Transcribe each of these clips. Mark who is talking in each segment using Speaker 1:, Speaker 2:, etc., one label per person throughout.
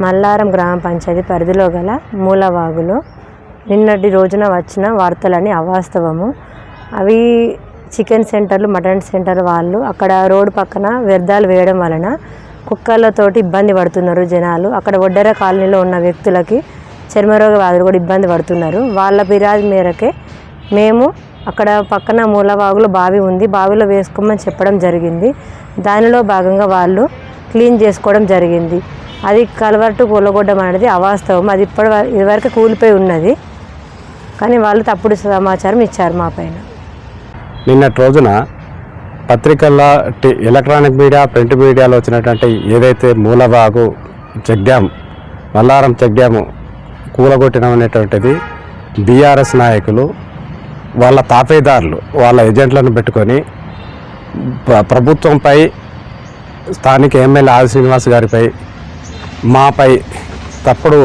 Speaker 1: మల్లారం గ్రామ పంచాయతీ పరిధిలో గల మూలవాగులో నిన్నటి రోజున వచ్చిన వార్తలని అవాస్తవము. అవి చికెన్ సెంటర్లు, మటన్ సెంటర్ వాళ్ళు అక్కడ రోడ్డు పక్కన వ్యర్థాలు వేయడం వలన కుక్కలతోటి ఇబ్బంది పడుతున్నారు జనాలు. అక్కడ ఒడ్డెర కాలనీలో ఉన్న వ్యక్తులకి చర్మరోగ వ్యాధులు కూడా ఇబ్బంది పడుతున్నారు. వాళ్ళ ఫిర్యాదు మేరకే మేము అక్కడ పక్కన మూలవాగులో బావి ఉంది, బావిలో వేసుకోమని చెప్పడం జరిగింది. దానిలో భాగంగా వాళ్ళు క్లీన్ చేసుకోవడం జరిగింది. అది కలవర్టు కూలగొట్టడం అనేది అవాస్తవం. అది ఇదివరకు కూలిపోయి ఉన్నది, కానీ వాళ్ళు తప్పుడు సమాచారం ఇచ్చారు మా పైన.
Speaker 2: నిన్నటి రోజున పత్రికల్లో, ఎలక్ట్రానిక్ మీడియా, ప్రింట్ మీడియాలో వచ్చినటువంటి ఏదైతే Moolavagu check dam, Mallaram check dam కూలగొట్టడం అనేటువంటిది బీఆర్ఎస్ నాయకులు వాళ్ళ తాపేదారులు, వాళ్ళ ఏజెంట్లను పెట్టుకొని ప్రభుత్వంపై, స్థానిక ఎమ్మెల్యే ఆది శ్రీనివాస్ గారిపై, మాపై తప్పుడు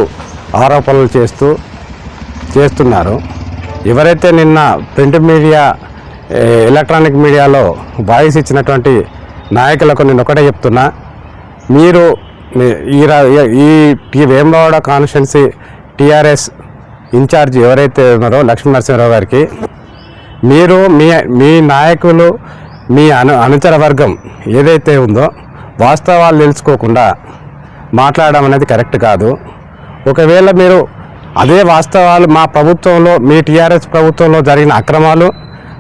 Speaker 2: ఆరోపణలు చేస్తున్నారు. ఎవరైతే నిన్న ప్రింట్ మీడియా, ఎలక్ట్రానిక్ మీడియాలో వాయిస్ ఇచ్చినటువంటి నాయకులకు నేను ఒకటే చెప్తున్నా, మీరు ఈ వేములవాడ కాన్స్టిట్యున్సీ టీఆర్ఎస్ ఇన్ఛార్జ్ ఎవరైతే ఉన్నారో లక్ష్మీనరసింహారావు గారికి, మీరు మీ నాయకులు, మీ అనుచర వర్గం ఏదైతే ఉందో వాస్తవాలు తెలుసుకోకుండా మాట్లాడడం అనేది కరెక్ట్ కాదు. ఒకవేళ మీరు అదే వాస్తవాలు మా ప్రభుత్వంలో, మీ టీఆర్ఎస్ ప్రభుత్వంలో జరిగిన అక్రమాలు,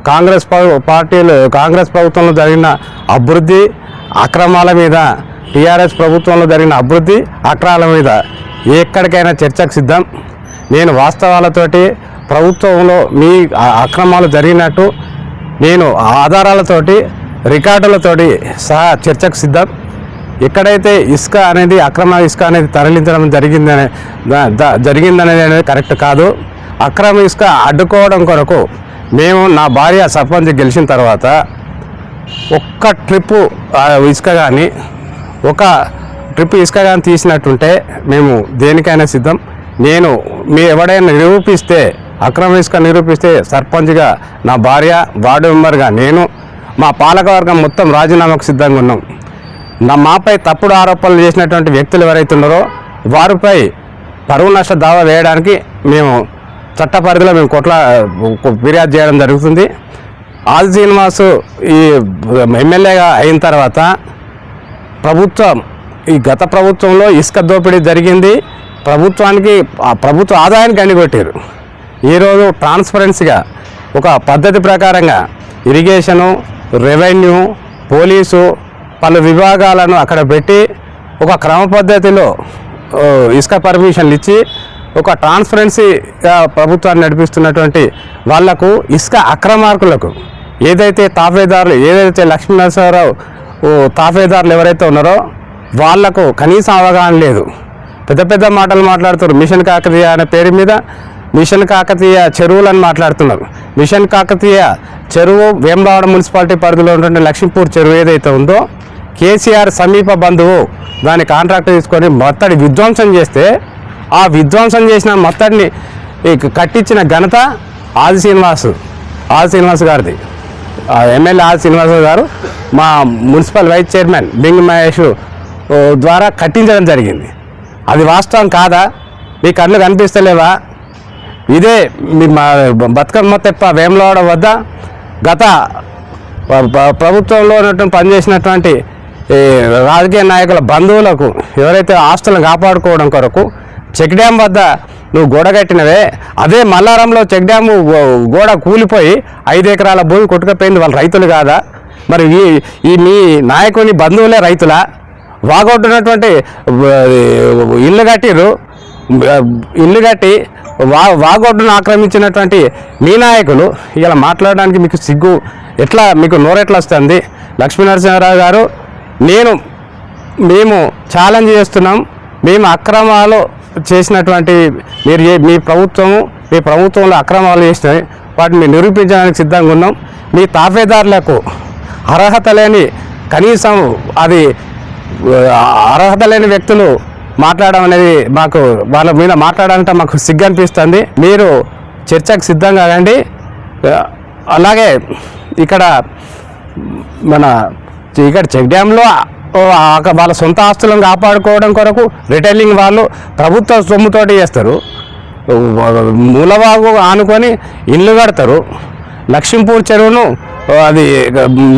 Speaker 2: కాంగ్రెస్ ప్రభుత్వంలో జరిగిన అభివృద్ధి అక్రమాల మీద, టీఆర్ఎస్ ప్రభుత్వంలో జరిగిన అభివృద్ధి అక్రమాల మీద ఎక్కడికైనా చర్చకు సిద్ధం. నేను వాస్తవాలతోటి, ప్రభుత్వంలో మీ అక్రమాలు జరిగినట్టు నేను ఆధారాలతోటి, రికార్డులతోటి సహా చర్చకు సిద్ధం. ఎక్కడైతే ఇసుక అనేది, అక్రమ ఇసుక అనేది తరలించడం జరిగిందనేది కరెక్ట్ కాదు. అక్రమ ఇసుక అడ్డుకోవడం కొరకు మేము, నా భార్య సర్పంచ్ గెలిచిన తర్వాత ఒక్క ట్రిప్పు ఇసుక కానీ, ఒక ట్రిప్ ఇసుక కానీ తీసినట్టుంటే మేము దేనికైనా సిద్ధం. నేను ఎవడైనా నిరూపిస్తే, అక్రమ ఇసుక నిరూపిస్తే సర్పంచ్గా నా భార్య, వార్డు మెంబర్గా నేను, మా పాలకవర్గం మొత్తం రాజీనామాకు సిద్ధంగా ఉన్నాం. మాపై తప్పుడు ఆరోపణలు చేసినటువంటి వ్యక్తులు ఎవరైతే ఉన్నారో వారిపై పరువు నష్ట దావా వేయడానికి మేము చట్ట పరిధిలో మేము ఫిర్యాదు చేయడం జరుగుతుంది. ఆది శ్రీనివాసు ఈ ఎమ్మెల్యేగా అయిన తర్వాత ఈ గత ప్రభుత్వంలో ఇసుక దోపిడీ జరిగింది. ప్రభుత్వ ఆదాయానికి గండికొట్టారు. ఈరోజు ట్రాన్స్పరెన్సీగా ఒక పద్ధతి ప్రకారంగా ఇరిగేషను, రెవెన్యూ, పోలీసు పలు విభాగాలను అక్కడ పెట్టి ఒక క్రమ పద్ధతిలో ఇసుక పర్మిషన్లు ఇచ్చి ఒక ట్రాన్స్పరెన్సీగా ప్రభుత్వాన్ని నడిపిస్తున్నటువంటి వాళ్లకు, ఇసుక అక్రమార్కులకు, ఏదైతే లక్ష్మీనరసింహారావు తాఫేదారులు ఎవరైతే ఉన్నారో వాళ్లకు కనీసం అవగాహన లేదు. పెద్ద మాటలు మాట్లాడుతున్నారు. మిషన్ కాకతీయ అనే పేరు మీద మిషన్ కాకతీయ చెరువులని మాట్లాడుతున్నారు. మిషన్ కాకతీయ చెరువు వేములవాడ మున్సిపాలిటీ పరిధిలో ఉన్నటువంటి లక్ష్మీపూర్ చెరువు ఏదైతే ఉందో, కేసీఆర్ సమీప బంధువు దాని కాంట్రాక్ట్ తీసుకొని మత్తడి విధ్వంసం చేస్తే, ఆ విధ్వంసం చేసిన మత్తడిని కట్టించిన ఘనత ఆది శ్రీనివాస్ గారిది. ఎమ్మెల్యే ఆది శ్రీనివాస్ గారు మా municipal vice chairman Bing Mahesh ద్వారా కట్టించడం జరిగింది. అది వాస్తవం కాదా? మీ కళ్ళు కనిపిస్తలేవా? ఇదే మా బతుకమ్మ తెప్ప వేములవాడ వద్ద గత ప్రభుత్వంలో పనిచేసినటువంటి రాజకీయ నాయకుల బంధువులకు ఎవరైతే ఆస్తులను కాపాడుకోవడం కొరకు చెక్ డ్యామ్ వద్ద నువ్వు గోడ కట్టినవే, అదే మల్లారంలో చెక్ డ్యామ్ గోడ కూలిపోయి 5 ఎకరాల భూమి కొట్టుకపోయింది. వాళ్ళు రైతులు కాదా? మరి ఈ మీ నాయకుని బంధువులే రైతులా? వాగొట్టున్నటువంటి ఇల్లు కట్టి వాగొడ్డును ఆక్రమించినటువంటి మీ నాయకులు ఇలా మాట్లాడడానికి మీకు సిగ్గు ఎట్లా, మీకు నోరెట్లా వస్తుంది? లక్ష్మీనరసింహారావు గారు, మేము ఛాలెంజ్ చేస్తున్నాం. మేము అక్రమాలు చేసినటువంటి మీ ప్రభుత్వంలో అక్రమాలు చేసినవి వాటిని నిరూపించడానికి సిద్ధంగా ఉన్నాం. మీ తాఫేదారులకు కనీసం అర్హత లేని వ్యక్తులు మాట్లాడడం అనేది వాళ్ళ మీద మాట్లాడాలంటే మాకు సిగ్గు అనిపిస్తుంది. మీరు చర్చకు సిద్ధంగా రండి. అలాగే ఇక్కడ చెక్ డ్యాంలో వాళ్ళ సొంత ఆస్తులను కాపాడుకోవడం కొరకు రిటైలింగ్ వాళ్ళు ప్రభుత్వ సొమ్ముతోటి చేస్తారు. మూలవాగు ఆనుకొని ఇల్లు కడతారు. లక్ష్మీపూర్ చెరువును అది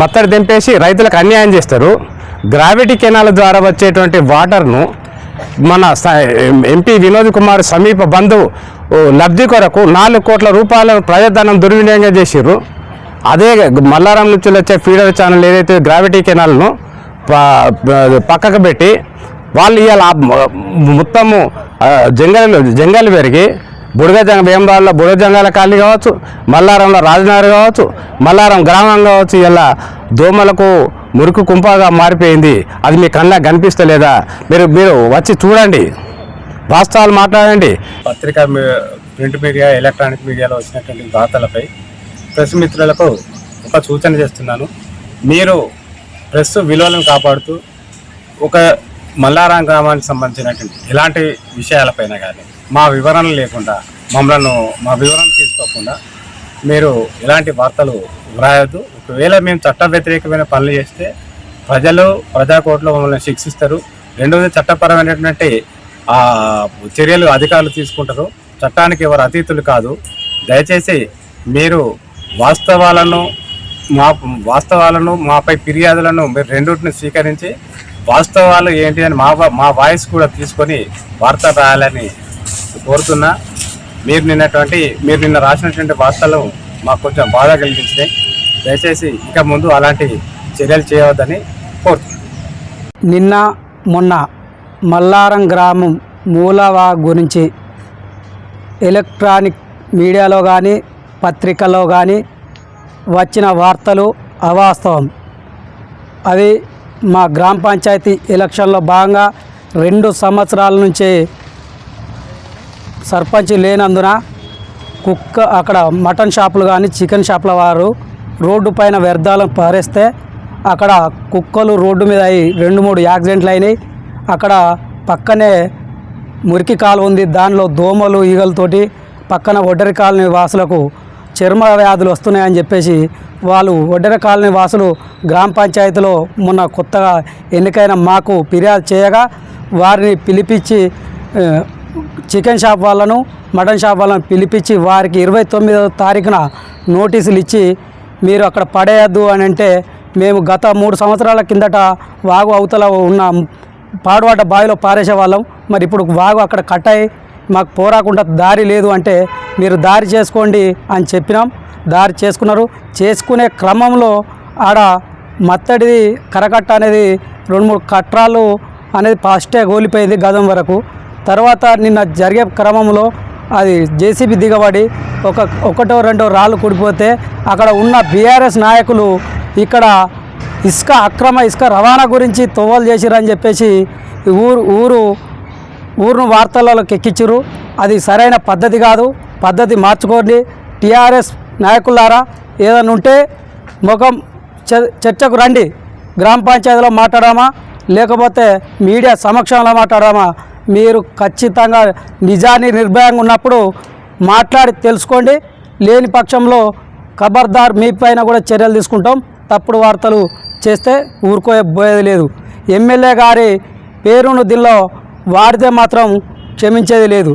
Speaker 2: మత్తడి తెంపేసి రైతులకు అన్యాయం చేస్తారు. గ్రావిటీ కెనాల్ ద్వారా వచ్చేటువంటి వాటర్ను మన ఎంపీ వినోద్ కుమార్ సమీప బంధువు లబ్ధి కొరకు 4 కోట్ల రూపాయల ప్రజాధనం దుర్వినియోగం చేసిర్రు. అదే మల్లారం నుంచి వచ్చే ఫీడర్ ఛానల్ ఏదైతే గ్రావిటీ కెనాల్ను పక్కకు పెట్టి వాళ్ళు ఇవాళ మొత్తము జంగల్ పెరిగి వేమరాళ్ళలో బుడగ జంగాల కాలనీ కావచ్చు, మల్లారంలో రాజనగర్ కావచ్చు, మల్లారం గ్రామం కావచ్చు, ఇలా దోమలకు మురికి కుంపగా మారిపోయింది. అది మీ కళ్ళ కనిపిస్తలేదా? మీరు వచ్చి చూడండి, వాస్తవాలు మాట్లాడండి.
Speaker 3: పత్రికా ప్రింట్ మీడియా, ఎలక్ట్రానిక్ మీడియాలో వచ్చినటువంటి వార్తలపై ప్రెస్ మిత్రులకు ఒక సూచన చేస్తున్నాను. మీరు ప్రెస్ విలువలను కాపాడుతూ ఒక మల్లారం గ్రామానికి సంబంధించినటువంటి ఎలాంటి విషయాలపైన కానీ మా వివరణ లేకుండా మా వివరణ తీసుకోకుండా మీరు ఎలాంటి వార్తలు వ్రాయొద్దు. ఒకవేళ మేము చట్ట వ్యతిరేకమైన పనులు చేస్తే ప్రజాకోర్టులో మమ్మల్ని శిక్షిస్తారు. రెండవది చట్టపరమైనటువంటి చర్యలు అధికారులు తీసుకుంటారు. చట్టానికి ఎవరు అతీతులు కాదు. దయచేసి మీరు వాస్తవాలను మాపై ఫిర్యాదులను మీరు రెండింటిని స్వీకరించి వాస్తవాలు ఏంటి అని మా వాయిస్ కూడా తీసుకొని వార్త రాయాలని కోరుతున్నా. మీరు నిన్న రాసినటువంటి వార్తలు మాకు కొంచెం బాధ కలిగించినాయి. దయచేసి ఇక ముందు అలాంటి చర్యలు చేయవద్దని కోరుతున్నాను.
Speaker 4: నిన్న మొన్న మల్లారం గ్రామం మూలవా గురించి ఎలక్ట్రానిక్ మీడియాలో కానీ పత్రికల్లో కానీ వచ్చిన వార్తలు అవాస్తవం. అవి మా గ్రామ పంచాయతీ ఎలక్షన్లో భాగంగా 2 సంవత్సరాల నుంచి సర్పంచ్ లేనందున అక్కడ మటన్ షాపులు కానీ చికెన్ షాపుల వారు రోడ్డు పైన వ్యర్థాలను పారేస్తే అక్కడ కుక్కలు రోడ్డు మీద 2-3 యాక్సిడెంట్లు అయినాయి. అక్కడ పక్కనే మురికి కాలువ ఉంది. దానిలో దోమలు ఈగలతోటి పక్కన ఒడ్డరి కాలనీ వాసులకు చర్మ వ్యాధులు వస్తున్నాయని చెప్పేసి వాళ్ళు ఒడ్డరి కాలనీ వాసులు గ్రామ పంచాయతీలో మొన్న కొత్తగా ఎన్నికైన మాకు ఫిర్యాదు చేయగా వారిని పిలిపించి చికెన్ షాప్ వాళ్ళను మటన్ షాప్ వాళ్ళను పిలిపించి వారికి 29వ తారీఖున నోటీసులు ఇచ్చి మీరు అక్కడ పడేయద్దు అని అంటే మేము గత 3 సంవత్సరాల కిందట వాగు అవతల ఉన్న పాడువాట బావిలో పారేసే వాళ్ళం. మరి ఇప్పుడు వాగు అక్కడ కట్టాయి, మాకు పోరాకుండా దారి లేదు అంటే మీరు దారి చేసుకోండి అని చెప్పినాం. దారి చేసుకున్నారు. చేసుకునే క్రమంలో ఆడ మత్తడిది కరకట్ట అనేది 2-3 కట్రాలు అనేది ఫస్టే గోలిపోయింది గదం వరకు. తర్వాత నిన్న జరిగే క్రమంలో అది జేసీబీ దిగబడి ఒకటో రెండో రాళ్ళు కూడిపోతే అక్కడ ఉన్న బీఆర్ఎస్ నాయకులు ఇక్కడ అక్రమ ఇసుక రవాణా గురించి తొవ్వలు చేసిరని చెప్పేసి ఊరును వార్తలలోకి ఎక్కించరు. అది సరైన పద్ధతి కాదు. పద్ధతి మార్చుకోండి. టీఆర్ఎస్ నాయకులారా, ఏదైనా ఉంటే ముఖం చర్చకు రండి. గ్రామ పంచాయతీలో మాట్లాడామా లేకపోతే మీడియా సమక్షంలో మాట్లాడామా? మీరు ఖచ్చితంగా నిజాన్ని నిర్భయంగా ఉన్నప్పుడు మాట్లాడి తెలుసుకోండి. లేని పక్షంలో ఖబర్దార్ మీ పైన కూడా చర్యలు తీసుకుంటాం. తప్పుడు వార్తలు చేస్తే ఊరుకోబోయేది లేదు. ఎమ్మెల్యే గారి పేరును దీనిలో వాడితే మాత్రం క్షమించేది లేదు.